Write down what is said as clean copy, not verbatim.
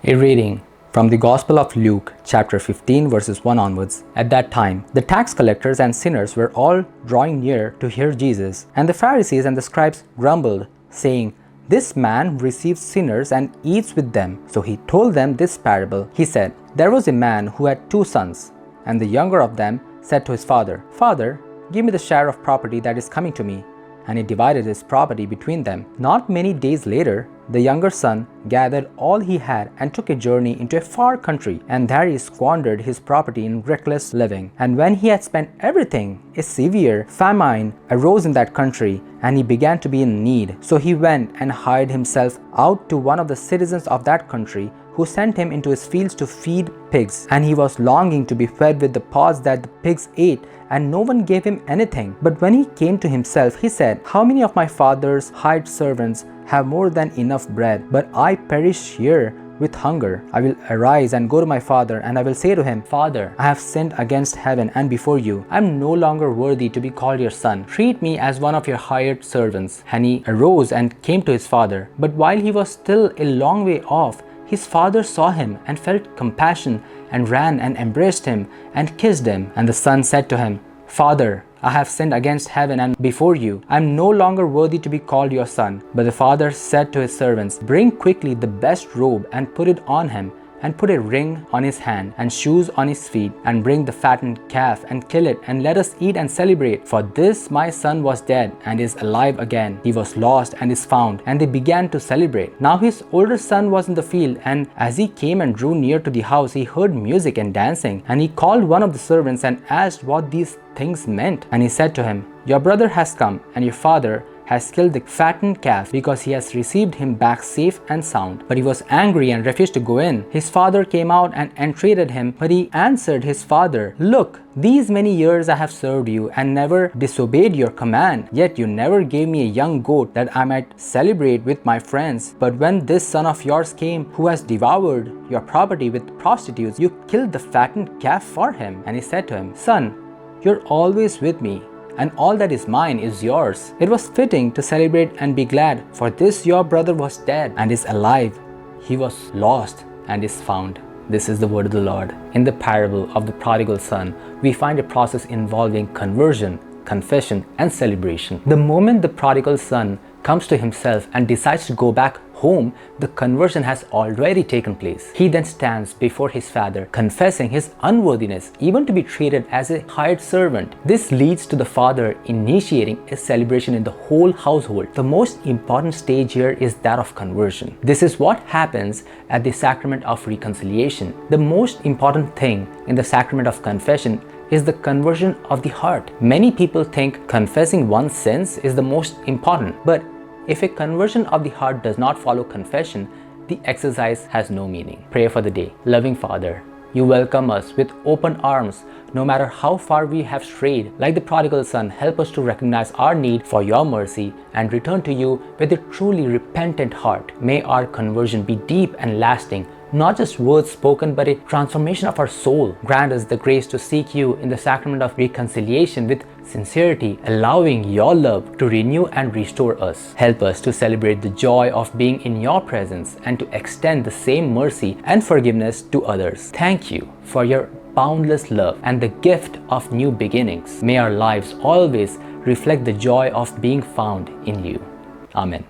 A reading from the Gospel of Luke, chapter 15, verses 1 onwards. At that time, the tax collectors and sinners were all drawing near to hear Jesus, and the Pharisees and the scribes grumbled, saying, "This man receives sinners and eats with them." So he told them this parable. He said, "There was a man who had 2 sons, and the younger of them said to his father, 'Father, give me the share of property that is coming to me.' And he divided his property between them. Not many days later, the younger son gathered all he had and took a journey into a far country, and there he squandered his property in reckless living. And when he had spent everything, a severe famine arose in that country, and he began to be in need. So he went and hired himself out to one of the citizens of that country, who sent him into his fields to feed pigs. And he was longing to be fed with the pods that the pigs ate, and no one gave him anything. But when he came to himself, he said, 'How many of my father's hired servants have more than enough bread, but I perish here with hunger? I will arise and go to my father, and I will say to him, Father, I have sinned against heaven and before you. I am no longer worthy to be called your son. Treat me as one of your hired servants.' And he arose and came to his father. But while he was still a long way off, his father saw him and felt compassion and ran and embraced him and kissed him. And the son said to him, 'Father, I have sinned against heaven and before you. I am no longer worthy to be called your son.' But the father said to his servants, 'Bring quickly the best robe and put it on him, and put a ring on his hand and shoes on his feet, and bring the fattened calf and kill it, and let us eat and celebrate. For this my son was dead and is alive again. He was lost and is found.' And they began to celebrate. Now his older son was in the field, and as he came and drew near to the house, he heard music and dancing. And he called one of the servants and asked what these things meant. And he said to him, 'Your brother has come, and your father has killed the fattened calf, because he has received him back safe and sound.' But he was angry and refused to go in. His father came out and entreated him, but he answered his father, 'Look, these many years I have served you and never disobeyed your command. Yet you never gave me a young goat that I might celebrate with my friends. But when this son of yours came, who has devoured your property with prostitutes, you killed the fattened calf for him.' And he said to him, 'Son, you're always with me, and all that is mine is yours. It was fitting to celebrate and be glad, for this your brother was dead and is alive. He was lost and is found.'" This is the word of the Lord. In the parable of the prodigal son, we find a process involving conversion, confession, and celebration. The moment the prodigal son comes to himself and decides to go back home, the conversion has already taken place. He then stands before his father, confessing his unworthiness, even to be treated as a hired servant. This leads to the father initiating a celebration in the whole household. The most important stage here is that of conversion. This is what happens at the sacrament of reconciliation. The most important thing in the sacrament of confession is the conversion of the heart. Many people think confessing one's sins is the most important, but if a conversion of the heart does not follow confession, the exercise has no meaning. Prayer for the day. Loving Father, you welcome us with open arms, no matter how far we have strayed. Like the prodigal son, help us to recognize our need for your mercy and return to you with a truly repentant heart. May our conversion be deep and lasting, not just words spoken, but a transformation of our soul. Grant us the grace to seek you in the sacrament of reconciliation with sincerity, allowing your love to renew and restore us. Help us to celebrate the joy of being in your presence and to extend the same mercy and forgiveness to others. Thank you for your boundless love and the gift of new beginnings. May our lives always reflect the joy of being found in you. Amen.